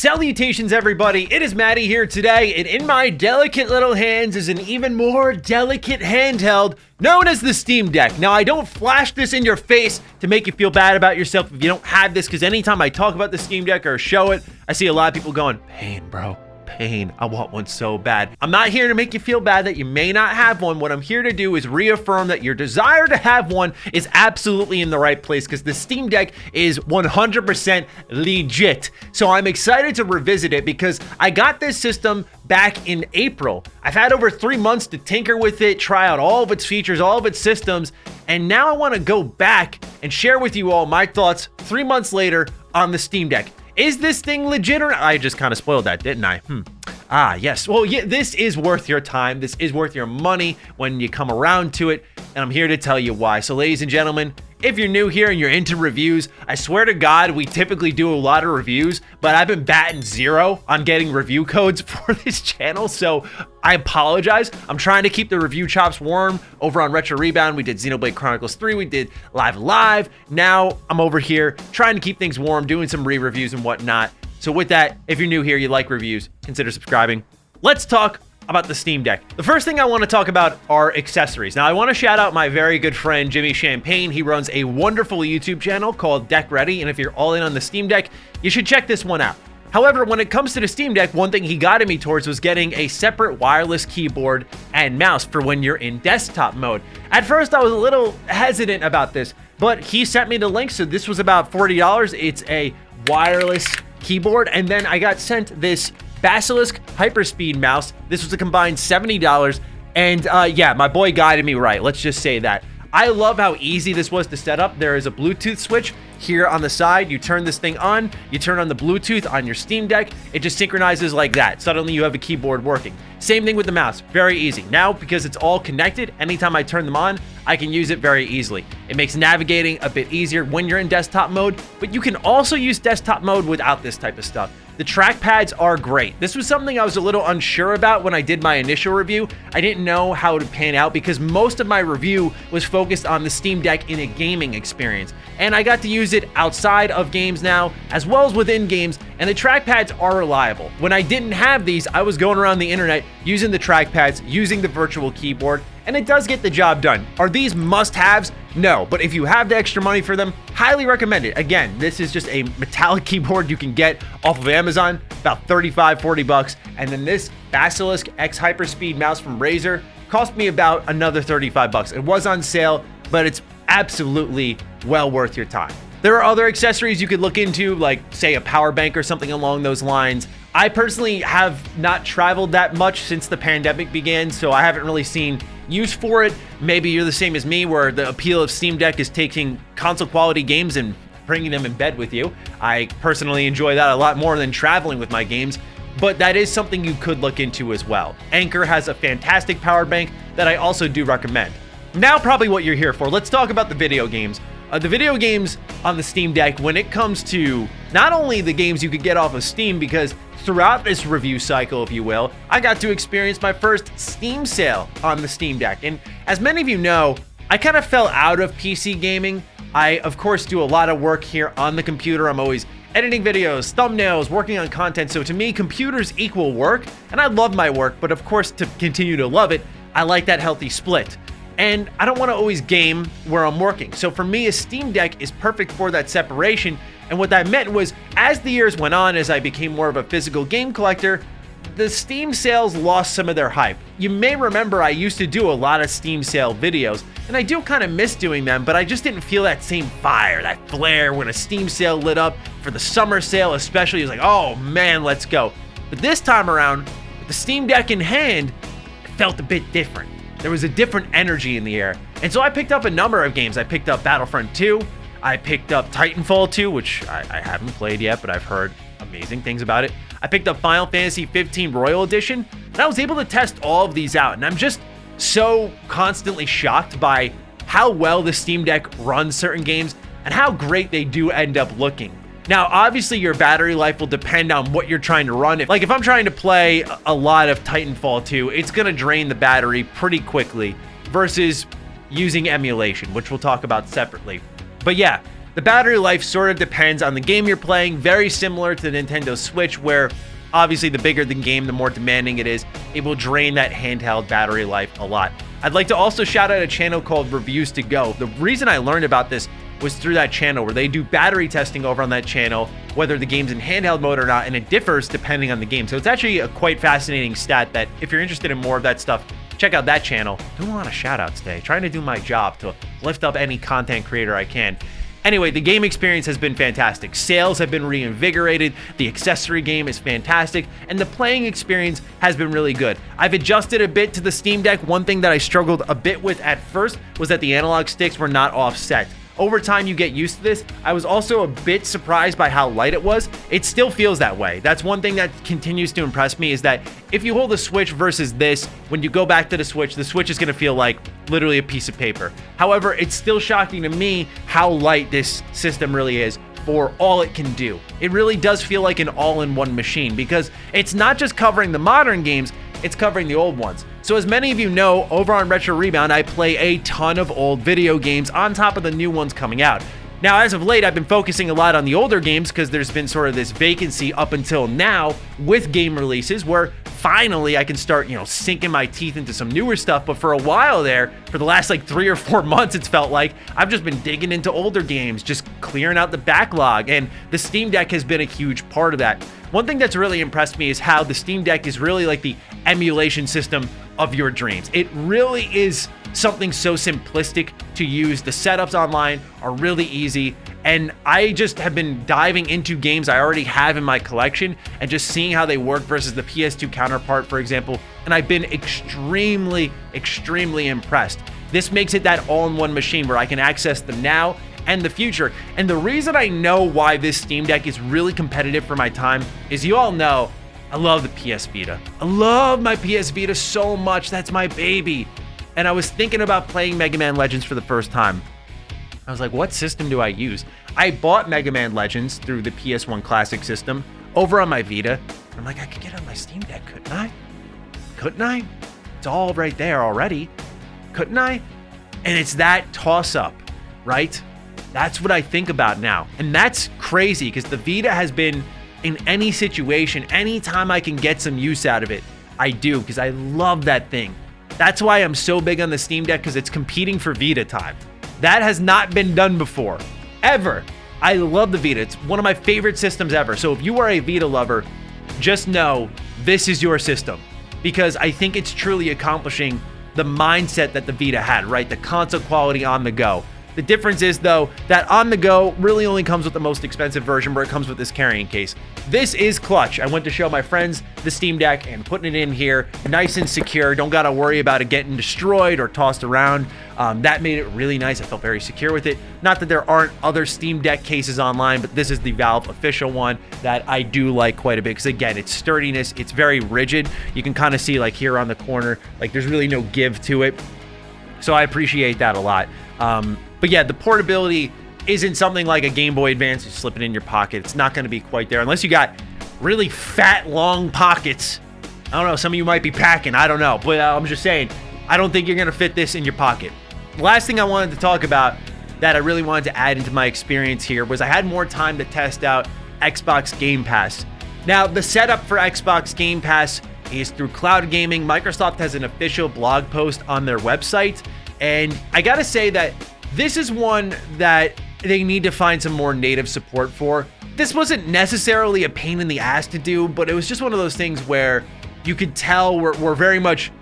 Salutations everybody, it is Matty here today, and in my delicate little hands is an even more delicate handheld known as the Steam Deck. Now I don't flash this in your face to make you feel bad about yourself if you don't have this, because anytime I talk about the Steam Deck or show it, I see a lot of people going, pain bro, pain, I want one so bad. I'm not here to make you feel bad that you may not have one. What I'm here to do is reaffirm that your desire to have one is absolutely in the right place, because the Steam Deck is 100% legit. So I'm excited to revisit it because I got this system back in April. I've had over 3 months to tinker with it, try out all of its features, all of its systems, and now I want to go back and share with you all my thoughts 3 months later on the Steam Deck. Is this thing legit or not? I just kind of spoiled that, didn't I? Yes. Well, yeah, this is worth your time. This is worth your money when you come around to it, and I'm here to tell you why. So ladies and gentlemen, if you're new here and you're into reviews, I swear to God, we typically do a lot of reviews, but I've been batting zero on getting review codes for this channel, so I apologize. I'm trying to keep the review chops warm over on Retro Rebound. We did Xenoblade Chronicles 3, we did Live. Now I'm over here trying to keep things warm, doing some re-reviews and whatnot. So with that, if you're new here, you like reviews, consider subscribing. Let's talk about the Steam Deck. The first thing I want to talk about are accessories. Now I want to shout out my very good friend Jimmy Champagne. He runs a wonderful YouTube channel called Deck Ready, and if you're all in on the Steam Deck, you should check this one out. However, when it comes to the Steam Deck, one thing he guided me towards was getting a separate wireless keyboard and mouse for when you're in desktop mode. At first, I was a little hesitant about this, but he sent me the link, so this was about $40. It's a wireless keyboard, and then I got sent this Basilisk Hyperspeed mouse. This was a combined $70, and yeah, my boy guided me right. Let's just say that. I love how easy this was to set up. There is a Bluetooth switch here on the side. You turn this thing on, you turn on the Bluetooth on your Steam Deck, it just synchronizes like that. Suddenly you have a keyboard working. Same thing with the mouse, very easy. Now, because it's all connected, anytime I turn them on, I can use it very easily. It makes navigating a bit easier when you're in desktop mode, but you can also use desktop mode without this type of stuff. The trackpads are great. This was something I was a little unsure about when I did my initial review. I didn't know how to pan out because most of my review was focused on the Steam Deck in a gaming experience. And I got to use it outside of games now, as well as within games, and the trackpads are reliable. When I didn't have these, I was going around the internet using the trackpads, using the virtual keyboard, and it does get the job done. Are these must-haves? No, but if you have the extra money for them, highly recommend it. Again, this is just a metallic keyboard you can get off of Amazon, about 35, 40 bucks. And then this Basilisk X Hyperspeed mouse from Razer cost me about another 35 bucks. It was on sale, but it's absolutely well worth your time. There are other accessories you could look into, like say a power bank or something along those lines. I personally have not traveled that much since the pandemic began, so I haven't really seen use for it. Maybe you're the same as me, where the appeal of Steam Deck is taking console quality games and bringing them in bed with you. I personally enjoy that a lot more than traveling with my games, but that is something you could look into as well. Anker has a fantastic power bank that I also do recommend. Now, probably what you're here for, let's talk about the video games. The video games on the Steam Deck, when it comes to not only the games you could get off of Steam, because throughout this review cycle, if you will, I got to experience my first Steam sale on the Steam Deck. And as many of you know, I kind of fell out of PC gaming. I, of course, do a lot of work here on the computer. I'm always editing videos, thumbnails, working on content. So to me, computers equal work, and I love my work, but of course, to continue to love it, I like that healthy split. And I don't want to always game where I'm working. So for me, a Steam Deck is perfect for that separation. And what that meant was, as the years went on, as I became more of a physical game collector, the Steam sales lost some of their hype. You may remember I used to do a lot of Steam sale videos, and I do kind of miss doing them, but I just didn't feel that same fire, that flare when a Steam sale lit up. For the summer sale especially, it was like, oh man, let's go. But this time around, with the Steam Deck in hand, it felt a bit different. There was a different energy in the air. And so I picked up a number of games. I picked up Battlefront 2, I picked up Titanfall 2, which I haven't played yet, but I've heard amazing things about it. I picked up Final Fantasy 15 Royal Edition, and I was able to test all of these out. And I'm just so constantly shocked by how well the Steam Deck runs certain games and how great they do end up looking. Now, obviously, your battery life will depend on what you're trying to run. If I'm trying to play a lot of Titanfall 2, it's going to drain the battery pretty quickly versus using emulation, which we'll talk about separately. But yeah, The battery life sort of depends on the game you're playing, very similar to the Nintendo Switch, where obviously the bigger the game, the more demanding it is. It will drain that handheld battery life a lot. I'd like to also shout out a channel called Reviews to Go. The reason I learned about this was through that channel, where they do battery testing over on that channel, whether the game's in handheld mode or not, and it differs depending on the game. So it's actually a quite fascinating stat that if you're interested in more of that stuff, check out that channel. Doing a lot of shout outs today, trying to do my job to lift up any content creator I can. Anyway, the game experience has been fantastic. Sales have been reinvigorated, the accessory game is fantastic, and the playing experience has been really good. I've adjusted a bit to the Steam Deck. One thing that I struggled a bit with at first was that the analog sticks were not offset. Over time, you get used to this. I was also a bit surprised by how light it was. It still feels that way. That's one thing that continues to impress me, is that if you hold the Switch versus this, when you go back to the Switch is gonna feel like literally a piece of paper. However, it's still shocking to me how light this system really is for all it can do. It really does feel like an all-in-one machine, because it's not just covering the modern games, it's covering the old ones. So as many of you know, over on Retro Rebound, I play a ton of old video games on top of the new ones coming out. Now, as of late, I've been focusing a lot on the older games because there's been sort of this vacancy up until now with game releases where finally I can start, sinking my teeth into some newer stuff. But for a while there, for the last like 3 or 4 months, it's felt like I've just been digging into older games, just clearing out the backlog. And the Steam Deck has been a huge part of that. One thing that's really impressed me is how the Steam Deck is really like the emulation system of your dreams. It really is something so simplistic to use. The setups online are really easy, and I just have been diving into games I already have in my collection and just seeing how they work versus the PS2 counterpart, for example, and I've been extremely impressed. This makes it that all-in-one machine where I can access the now and the future. And the reason I know why this Steam Deck is really competitive for my time is, you all know, I love the PS Vita. I love my PS Vita so much. That's my baby. And I was thinking about playing Mega Man Legends for the first time. I was like, what system do I use? I bought Mega Man Legends through the PS1 Classic system over on my Vita. I'm like, I could get it on my Steam Deck, couldn't I? Couldn't I? It's all right there already. Couldn't I? And it's that toss-up, right? That's what I think about now. And that's crazy, because the Vita has been, in any situation, anytime I can get some use out of it, I do, because I love that thing. That's why I'm so big on the Steam Deck, because it's competing for Vita Time. That has not been done before, ever. I love the Vita. It's one of my favorite systems ever. So if you are a Vita lover, just know this is your system, because I think it's truly accomplishing the mindset that the Vita had, right? The console quality on the go. The difference is, though, that on the go really only comes with the most expensive version, where it comes with this carrying case. This is clutch. I went to show my friends the Steam Deck and putting it in here nice and secure. Don't got to worry about it getting destroyed or tossed around. That made it really nice. I felt very secure with it. Not that there aren't other Steam Deck cases online, but this is the Valve official one that I do like quite a bit, because again, its sturdiness, it's very rigid. You can kind of see, like, here on the corner, like, there's really no give to it. So I appreciate that a lot. But yeah, the portability isn't something like a Game Boy Advance. You slip it in your pocket. It's not going to be quite there unless you got really fat, long pockets. I don't know. Some of you might be packing. I don't know. But I'm just saying, I don't think you're going to fit this in your pocket. The last thing I wanted to talk about that I really wanted to add into my experience here was I had more time to test out Xbox Game Pass. Now, the setup for Xbox Game Pass is through cloud gaming. Microsoft has an official blog post on their website. And I got to say that this is one that they need to find some more native support for. This wasn't necessarily a pain in the ass to do, but it was just one of those things where you could tell we're very much,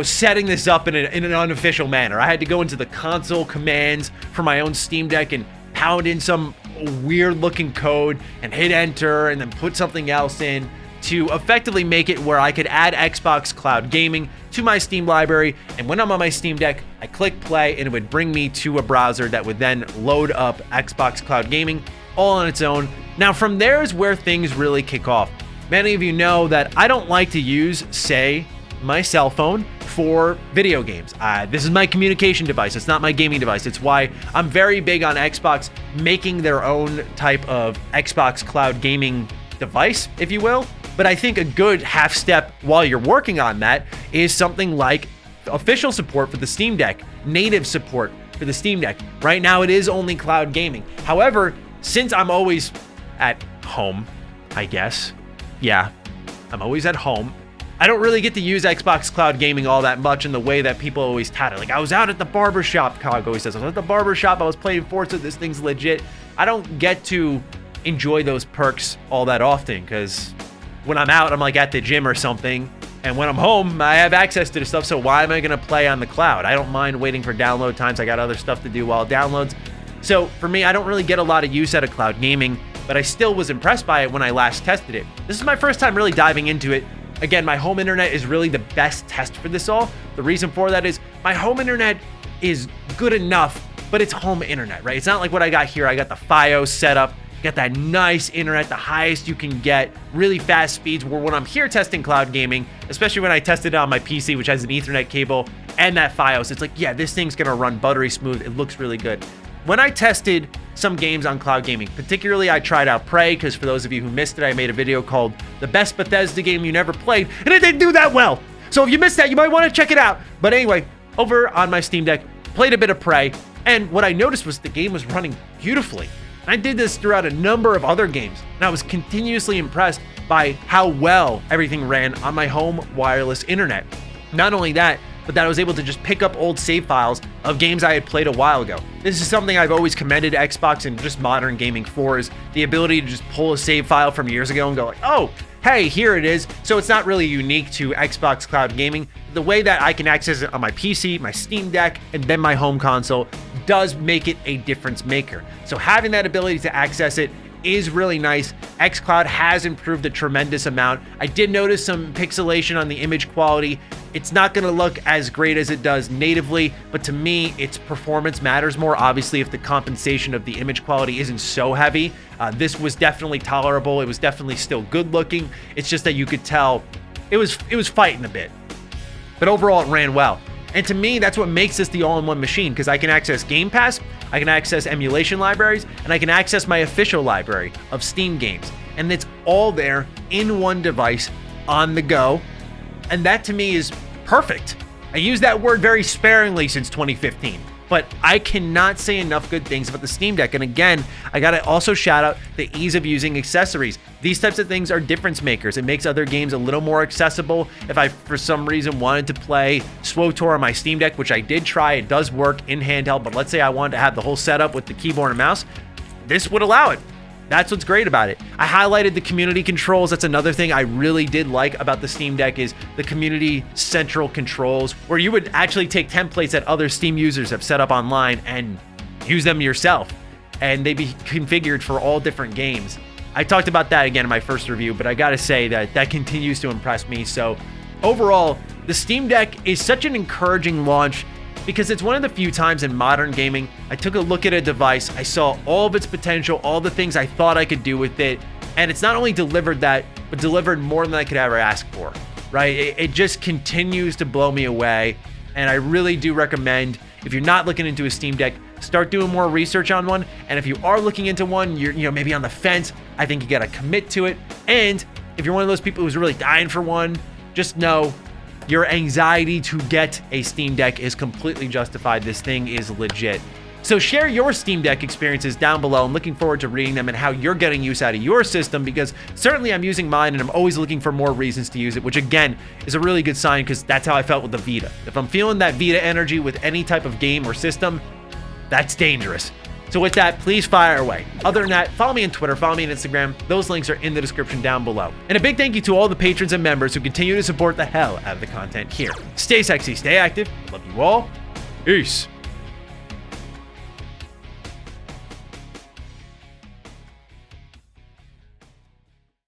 setting this up in an unofficial manner. I had to go into the console commands for my own Steam Deck and pound in some weird looking code and hit enter and then put something else in to effectively make it where I could add Xbox Cloud Gaming to my Steam library. And when I'm on my Steam Deck, I click play and it would bring me to a browser that would then load up Xbox Cloud Gaming all on its own. Now, from there is where things really kick off. Many of you know that I don't like to use, say, my cell phone for video games. This is my communication device. It's not my gaming device. It's why I'm very big on Xbox making their own type of Xbox Cloud Gaming device, if you will. But I think a good half step while you're working on that is something like official support for the Steam Deck, native support for the Steam Deck. Right now, it is only cloud gaming. However, since I'm always at home, I guess, yeah, I'm always at home, I don't really get to use Xbox Cloud Gaming all that much in the way that people always tout it. Like, I was out at the barbershop, Cog always says. I was at the barbershop, I was playing Forza, this thing's legit. I don't get to enjoy those perks all that often, because when I'm out, I'm like at the gym or something. And when I'm home, I have access to the stuff, so why am I gonna play on the cloud? I don't mind waiting for download times. I got other stuff to do while it downloads. So for me, I don't really get a lot of use out of cloud gaming, but I still was impressed by it when I last tested it. This is my first time really diving into it. Again, my home internet is really the best test for this all. The reason for that is my home internet is good enough, but it's home internet, right? It's not like what I got here. I got the FiOS set up, got that nice internet, the highest you can get, really fast speeds, where when I'm here testing cloud gaming, especially when I tested it on my PC, which has an Ethernet cable and that FiOS, it's like, yeah, this thing's gonna run buttery smooth. It looks really good. When I tested some games on cloud gaming, particularly I tried out Prey, because for those of you who missed it, I made a video called The Best Bethesda Game You Never Played, and it didn't do that well. So if you missed that, you might want to check it out. But anyway, over on my Steam Deck, played a bit of Prey, and what I noticed was the game was running beautifully. I did this throughout a number of other games, and I was continuously impressed by how well everything ran on my home wireless internet. Not only that, but that I was able to just pick up old save files of games I had played a while ago. This is something I've always commended Xbox and just modern gaming for, is the ability to just pull a save file from years ago and go like, oh, hey, here it is. So it's not really unique to Xbox Cloud Gaming. The way that I can access it on my PC, my Steam Deck, and then my home console does make it a difference maker. So having that ability to access it is really nice. xCloud has improved a tremendous amount. I did notice some pixelation on the image quality. It's not going to look as great as it does natively, but to me, its performance matters more. Obviously, if the compensation of the image quality isn't so heavy, this was definitely tolerable. It was definitely still good looking. It's just that you could tell it was fighting a bit, but overall it ran well. And to me, that's what makes this the all-in-one machine, because I can access Game Pass, I can access emulation libraries, and I can access my official library of Steam games. And it's all there in one device on the go. And that to me is perfect. I use that word very sparingly since 2015, but I cannot say enough good things about the Steam Deck. And again, I gotta also shout out the ease of using accessories. These types of things are difference makers. It makes other games a little more accessible. If I, for some reason, wanted to play SWTOR on my Steam Deck, which I did try, it does work in handheld, but let's say I wanted to have the whole setup with the keyboard and mouse, this would allow it. That's what's great about it. I highlighted the community controls. That's another thing I really did like about the Steam Deck, is the community central controls, where you would actually take templates that other Steam users have set up online and use them yourself, and they'd be configured for all different games. I talked about that again in my first review, but I gotta say that continues to impress me. So overall, the Steam Deck is such an encouraging launch, because it's one of the few times in modern gaming I took a look at a device, I saw all of its potential, all the things I thought I could do with it, and it's not only delivered that, but delivered more than I could ever ask for, right? It just continues to blow me away, and I really do recommend, if you're not looking into a Steam Deck, start doing more research on one. And if you are looking into one, you're maybe on the fence, I think you gotta commit to it. And if you're one of those people who's really dying for one, just know your anxiety to get a Steam Deck is completely justified. This thing is legit. So share your Steam Deck experiences down below. I'm looking forward to reading them and how you're getting use out of your system, because certainly I'm using mine and I'm always looking for more reasons to use it, which again is a really good sign, because that's how I felt with the Vita. If I'm feeling that Vita energy with any type of game or system, that's dangerous. So with that, please fire away. Other than that, follow me on Twitter, follow me on Instagram. Those links are in the description down below. And a big thank you to all the patrons and members who continue to support the hell out of the content here. Stay sexy, stay active. Love you all. Peace.